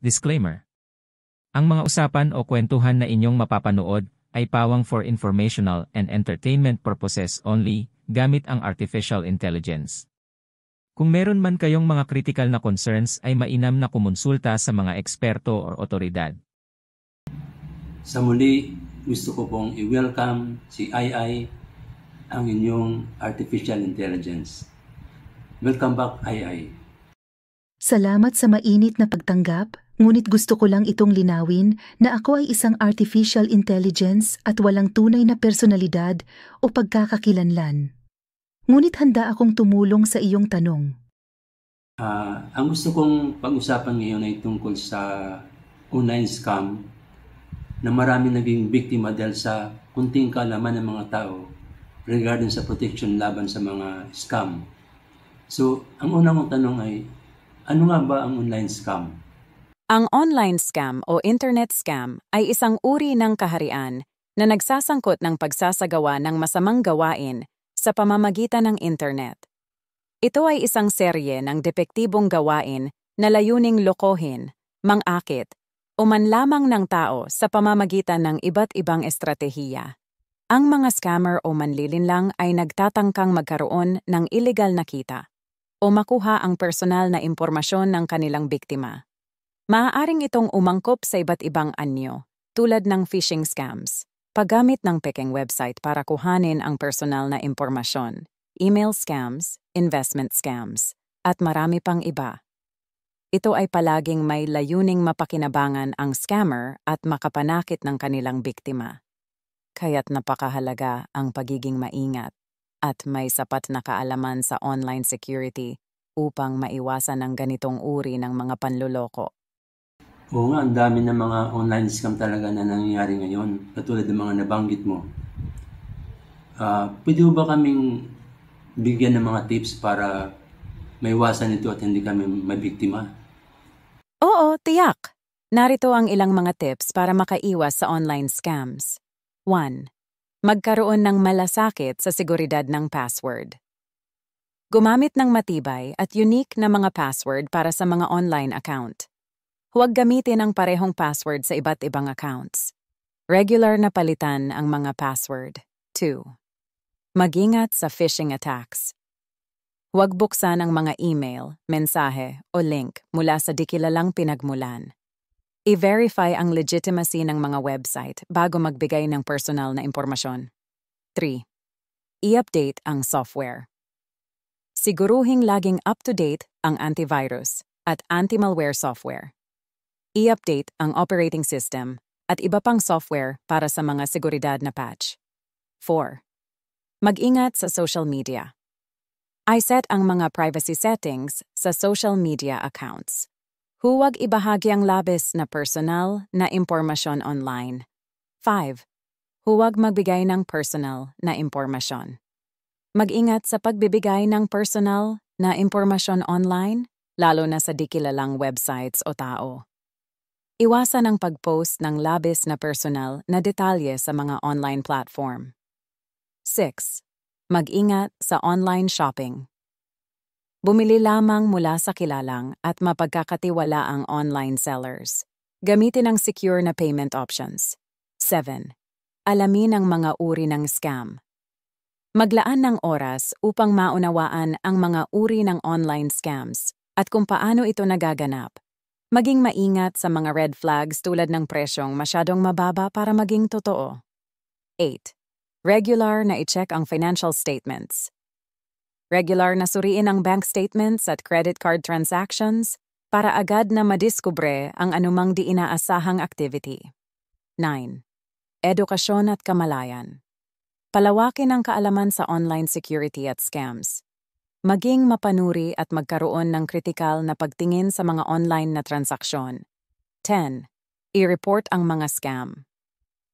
Disclaimer. Ang mga usapan o kwentuhan na inyong mapapanood ay pawang for informational and entertainment purposes only, gamit ang artificial intelligence. Kung meron man kayong mga critical na concerns ay mainam na kumonsulta sa mga eksperto o otoridad. Sa muli, gusto ko pong i-welcome si Ai, ang inyong artificial intelligence. Welcome back, Ai. Salamat sa mainit na pagtanggap, ngunit gusto ko lang itong linawin na ako ay isang artificial intelligence at walang tunay na personalidad o pagkakakilanlan. Ngunit handa akong tumulong sa iyong tanong. Ang gusto kong pag-usapan ngayon ay tungkol sa online scam na marami naging biktima dahil sa kunting kaalaman ng mga tao regarding sa protection laban sa mga scam. So, ang unang kong tanong ay, ano nga ba ang online scam? Ang online scam o internet scam ay isang uri ng kaharian na nagsasangkot ng pagsasagawa ng masamang gawain sa pamamagitan ng internet. Ito ay isang serye ng depektibong gawain na layuning lokohin, mangakit, o manlamang ng tao sa pamamagitan ng iba't ibang estratehiya. Ang mga scammer o manlilinlang ay nagtatangkang magkaroon ng illegal na kita o makuha ang personal na impormasyon ng kanilang biktima. Maaaring itong umangkop sa iba't ibang anyo, tulad ng phishing scams, paggamit ng pekeng website para kuhanin ang personal na impormasyon, email scams, investment scams, at marami pang iba. Ito ay palaging may layuning mapakinabangan ang scammer at makapanakit ng kanilang biktima. Kaya't napakahalaga ang pagiging maingat at may sapat na kaalaman sa online security upang maiwasan ang ganitong uri ng mga panloloko. Oo nga, ang dami ng mga online scam talaga na nangyayari ngayon, katulad ng mga nabanggit mo. Pwede ba kaming bigyan ng mga tips para maiwasan ito at hindi kami mabiktima? Oo, tiyak! Narito ang ilang mga tips para makaiwas sa online scams. 1. Magkaroon ng malasakit sa seguridad ng password. Gumamit ng matibay at unique na mga password para sa mga online account. Huwag gamitin ang parehong password sa iba't ibang accounts. Regular na palitan ang mga password. 2. Mag-ingat sa phishing attacks. Huwag buksan ang mga email, mensahe o link mula sa di kilalang pinagmulan. I-verify ang legitimacy ng mga website bago magbigay ng personal na impormasyon. 3. I-update ang software. Siguruhing laging up-to-date ang antivirus at anti-malware software. I-update ang operating system at iba pang software para sa mga seguridad na patch. 4. Mag-ingat sa social media. I-set ang mga privacy settings sa social media accounts. Huwag ibahagi ang labis na personal na impormasyon online. 5. Huwag magbigay ng personal na impormasyon. Mag-ingat sa pagbibigay ng personal na impormasyon online, lalo na sa di kilalang websites o tao. Iwasan ang pag-post ng labis na personal na detalye sa mga online platform. 6. Mag-ingat sa online shopping. Bumili lamang mula sa kilalang at mapagkakatiwalaang online sellers. Gamitin ang secure na payment options. 7. Alamin ang mga uri ng scam. Maglaan ng oras upang maunawaan ang mga uri ng online scams at kung paano ito nagaganap. Maging maingat sa mga red flags tulad ng presyong masyadong mababa para maging totoo. 8. Regular na i-check ang financial statements. Regular na suriin ang bank statements at credit card transactions para agad na madiskubre ang anumang di inaasahang activity. 9. Edukasyon at kamalayan. Palawakin ang kaalaman sa online security at scams. Maging mapanuri at magkaroon ng kritikal na pagtingin sa mga online na transaksyon. 10. I-report ang mga scam.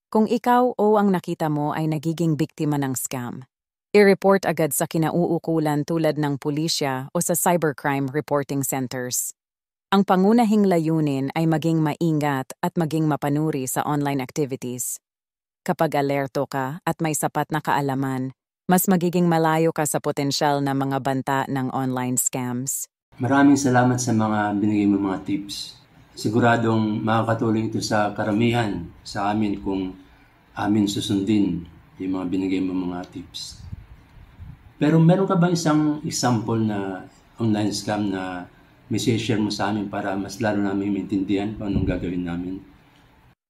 Kung ikaw o ang nakita mo ay nagiging biktima ng scam, i-report agad sa kinauukulan tulad ng pulisya o sa cybercrime reporting centers. Ang pangunahing layunin ay maging maingat at maging mapanuri sa online activities. Kapag alerto ka at may sapat na kaalaman, mas magiging malayo ka sa potensyal na mga banta ng online scams. Maraming salamat sa mga binigay mo mga tips. Siguradong makakatulong ito sa karamihan sa amin kung amin susundin yung mga binigay mo mga tips. Pero meron ka ba isang example na online scam na may share mo sa amin para mas lalo namin maintindihan kung anong gagawin namin?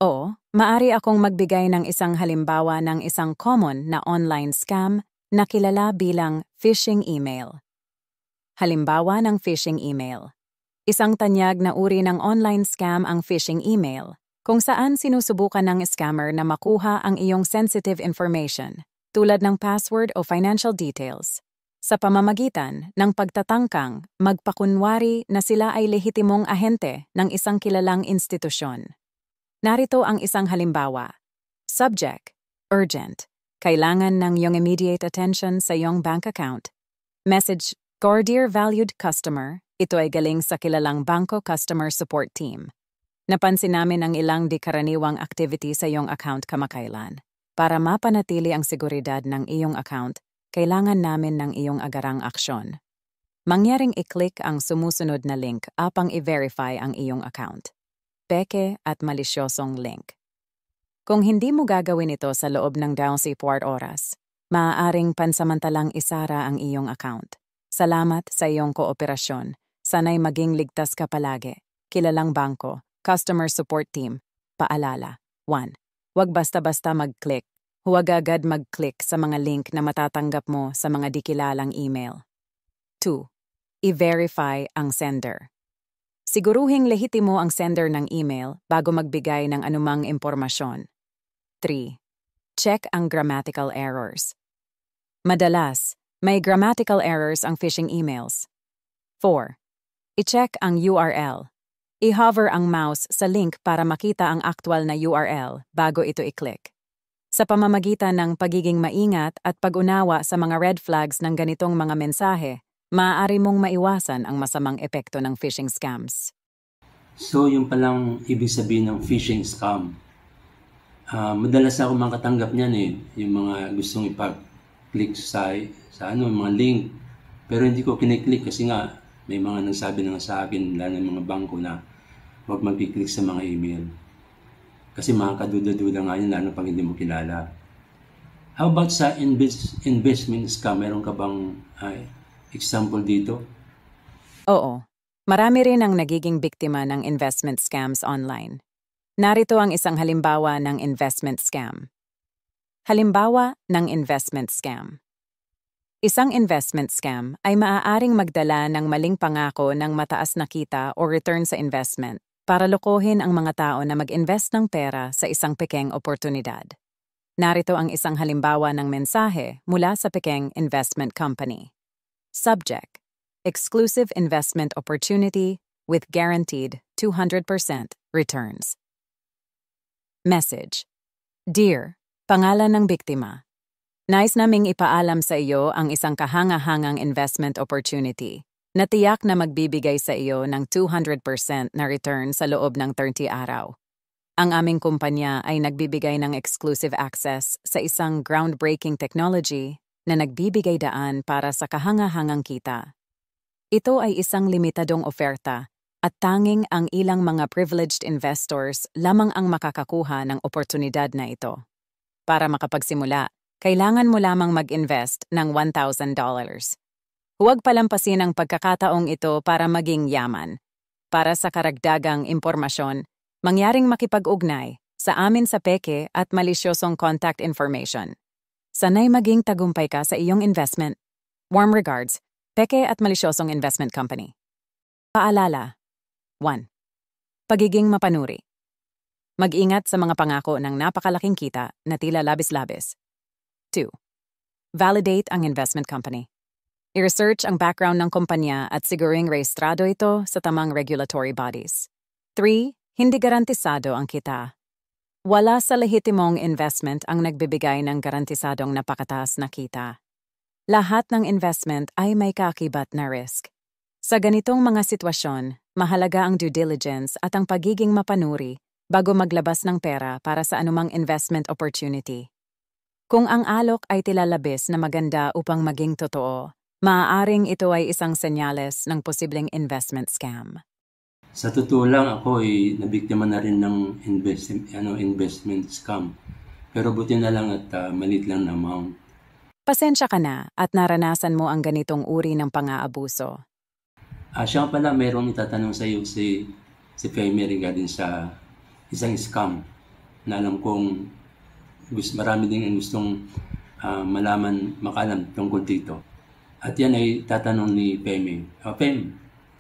Oo, maari akong magbigay ng isang halimbawa ng isang common na online scam na kilala bilang phishing email. Halimbawa ng phishing email. Isang tanyag na uri ng online scam ang phishing email, kung saan sinusubukan ng scammer na makuha ang iyong sensitive information, tulad ng password o financial details, sa pamamagitan ng pagtatangkang magpakunwari na sila ay lehitimong ahente ng isang kilalang institusyon. Narito ang isang halimbawa. Subject: urgent. Kailangan ng iyong immediate attention sa iyong bank account. Message: Dear valued customer, ito ay galing sa kilalang bangko customer support team. Napansin namin ang ilang di karaniwang activity sa iyong account kamakailan. Para mapanatili ang seguridad ng iyong account, kailangan namin ng iyong agarang aksyon. Mangyaring i-click ang sumusunod na link upang i-verify ang iyong account. Peke at malisyosong link. Kung hindi mo gagawin ito sa loob ng 24 oras, maaaring pansamantalang isara ang iyong account. Salamat sa iyong kooperasyon. Sana'y maging ligtas ka palagi. Kilalang bangko, customer support team. Paalala. 1. Huwag basta-basta mag-click. Huwag agad mag-click sa mga link na matatanggap mo sa mga di kilalang email. 2. I-verify ang sender. Siguruhing lehitimo ang sender ng email bago magbigay ng anumang impormasyon. 3. Check ang grammatical errors. Madalas, may grammatical errors ang phishing emails. 4. I-check ang URL. I-hover ang mouse sa link para makita ang aktual na URL bago ito i-click. Sa pamamagitan ng pagiging maingat at pag-unawa sa mga red flags ng ganitong mga mensahe, maaari mong maiwasan ang masamang epekto ng phishing scams. So, yung palang ibig sabihin ng phishing scam. Madalas ako makatanggap niyan yung mga gustong ipag-click sa mga link. Pero hindi ko kiniklik kasi nga may mga nagsabi na sa akin, lalo ng mga bangko na huwag mag-click sa mga email. Kasi makakaduda-duda nga yun, lalo pag hindi mo kilala. How about sa investment scam? Meron ka bang example dito? Oo. Marami rin ang nagiging biktima ng investment scams online. Narito ang isang halimbawa ng investment scam. Halimbawa ng investment scam. Isang investment scam ay maaaring magdala ng maling pangako ng mataas na kita o return sa investment para lokohin ang mga tao na mag-invest ng pera sa isang pekeng oportunidad. Narito ang isang halimbawa ng mensahe mula sa pekeng investment company. Subject: exclusive investment opportunity with guaranteed 200% returns. Message: Dear, pangalan ng biktima. Nais naming ipaalam sa iyo ang isang kahanga-hangang investment opportunity na tiyak na magbibigay sa iyo ng 200% na return sa loob ng 30 araw. Ang aming kumpanya ay nagbibigay ng exclusive access sa isang groundbreaking technology na nagbibigay daan para sa kahanga-hangang kita. Ito ay isang limitadong oferta at tanging ang ilang mga privileged investors lamang ang makakakuha ng oportunidad na ito. Para makapagsimula, kailangan mo lamang mag-invest ng $1,000. Huwag palampasin ang pagkakataong ito para maging yaman. Para sa karagdagang impormasyon, mangyaring makipag-ugnay sa amin sa peke at malisyosong contact information. Sana'y maging tagumpay ka sa iyong investment. Warm regards, Peke at Malisyosong Investment Company. Paalala. 1. Pagiging mapanuri. Mag-ingat sa mga pangako ng napakalaking kita na tila labis-labis. 2. Validate ang investment company. I-research ang background ng kumpanya at siguring rehistrado ito sa tamang regulatory bodies. 3. Hindi garantisado ang kita. Wala sa lehitimong investment ang nagbibigay ng garantisadong napakataas na kita. Lahat ng investment ay may kaakibat na risk. Sa ganitong mga sitwasyon, mahalaga ang due diligence at ang pagiging mapanuri bago maglabas ng pera para sa anumang investment opportunity. Kung ang alok ay tilalabis na maganda upang maging totoo, maaaring ito ay isang senyales ng posibleng investment scam. Sa totoo lang ako ay nabiktima na rin ng investment scam. Pero buti na lang at maliit lang na amount. Pasensya ka na at naranasan mo ang ganitong uri ng pang-aabuso. Siya pala, mayroong itatanong sa iyo si Femi regarding sa isang scam na alam kong marami din ang gustong makalam tungkol dito. At yan ay tatanong ni Femi. Fem,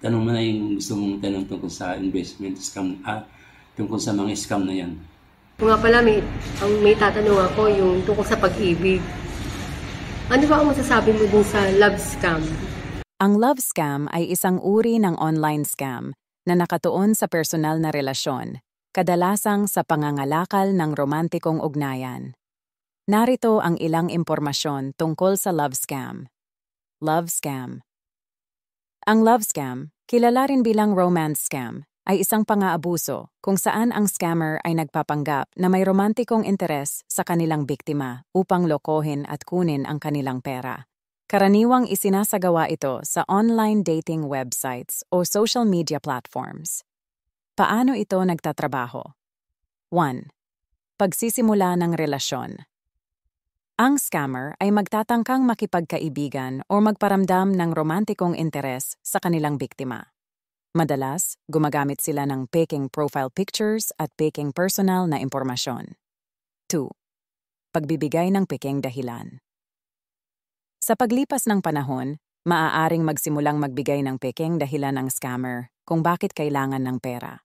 tanong mo na yung gusto mong tanong tungkol sa investment scam, tungkol sa mga scam na yan. Kung nga pala, may tatanong ako yung tungkol sa pag-ibig. Ano ba ang masasabi mo dun sa love scam? Ang love scam ay isang uri ng online scam na nakatuon sa personal na relasyon, kadalasang sa pangangalakal ng romantikong ugnayan. Narito ang ilang impormasyon tungkol sa love scam. Love scam. Ang love scam, kilala rin bilang romance scam, ay isang pang-aabuso kung saan ang scammer ay nagpapanggap na may romantikong interes sa kanilang biktima upang lokohin at kunin ang kanilang pera. Karaniwang isinasagawa ito sa online dating websites o social media platforms. Paano ito nagtatrabaho? 1. Pagsisimula ng relasyon. Ang scammer ay magtatangkang makipagkaibigan o magparamdam ng romantikong interes sa kanilang biktima. Madalas, gumagamit sila ng faking profile pictures at faking personal na impormasyon. 2. Pagbibigay ng faking dahilan. Sa paglipas ng panahon, maaaring magsimulang magbigay ng faking dahilan ng scammer kung bakit kailangan ng pera.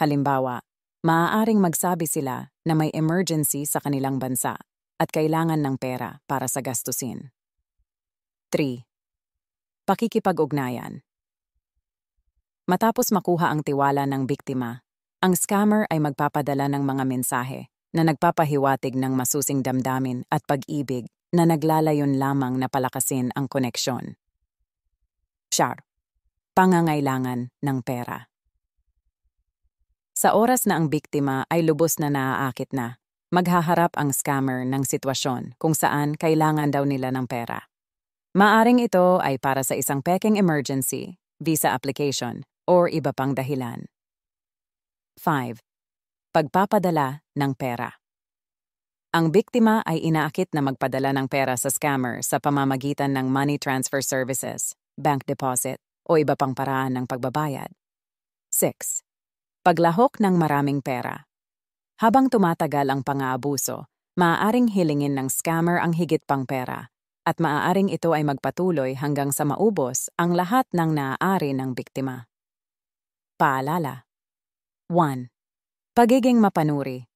Halimbawa, maaaring magsabi sila na may emergency sa kanilang bansa at kailangan ng pera para sa gastusin. 3. Pakikipag-ugnayan. Matapos makuha ang tiwala ng biktima, ang scammer ay magpapadala ng mga mensahe na nagpapahiwatig ng masusing damdamin at pag-ibig na naglalayon lamang na palakasin ang koneksyon. Pangangailangan ng pera. Sa oras na ang biktima ay lubos na naaakit na, maghaharap ang scammer ng sitwasyon kung saan kailangan daw nila ng pera. Maaring ito ay para sa isang peking emergency, visa application, or iba pang dahilan. 5. Pagpapadala ng pera. Ang biktima ay inaakit na magpadala ng pera sa scammer sa pamamagitan ng money transfer services, bank deposit, o iba pang paraan ng pagbabayad. 6. Paglahok ng maraming pera. Habang tumatagal ang pang-aabuso, maaaring hilingin ng scammer ang higit pang pera, at maaaring ito ay magpatuloy hanggang sa maubos ang lahat ng naaari ng biktima. Paalala. 1. Pagiging mapanuri.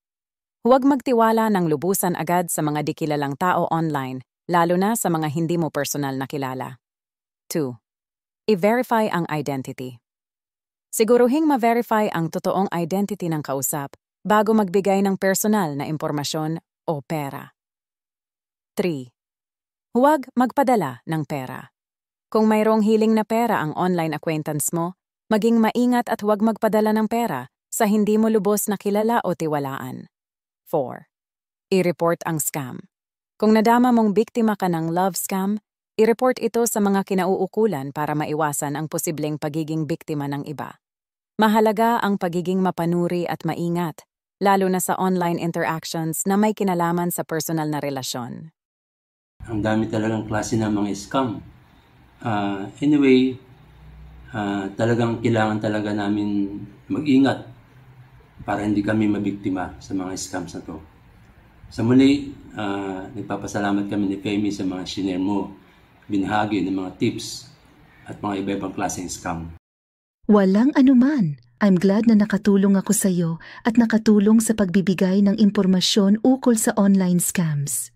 Huwag magtiwala ng lubusan agad sa mga dikilalang tao online, lalo na sa mga hindi mo personal na kilala. 2. I-verify ang identity. Siguruhing ma-verify ang totoong identity ng kausap bago magbigay ng personal na impormasyon o pera. 3. Huwag magpadala ng pera. Kung mayroong hiling na pera ang online acquaintance mo, maging maingat at huwag magpadala ng pera sa hindi mo lubos na kilala o tiwalaan. 4. I-report ang scam. Kung nadama mong biktima ka ng love scam, i-report ito sa mga kinauukulan para maiwasan ang posibleng pagiging biktima ng iba. Mahalaga ang pagiging mapanuri at maingat, lalo na sa online interactions na may kinalaman sa personal na relasyon. Ang dami talagang klase ng mga scam. Anyway, talagang kailangan talaga namin mag-ingat para hindi kami mabiktima sa mga scams na to. Sa muli, nagpapasalamat kami ni Femi sa mga share mo, binahagi ng mga tips at mga iba-ibang klaseng scam. Walang anuman. I'm glad na nakatulong ako sa iyo at nakatulong sa pagbibigay ng impormasyon ukol sa online scams.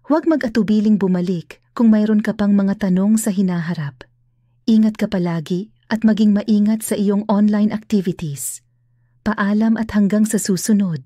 Huwag mag-atubiling bumalik kung mayroon ka pang mga tanong sa hinaharap. Ingat ka palagi at maging maingat sa iyong online activities. Paalam at hanggang sa susunod.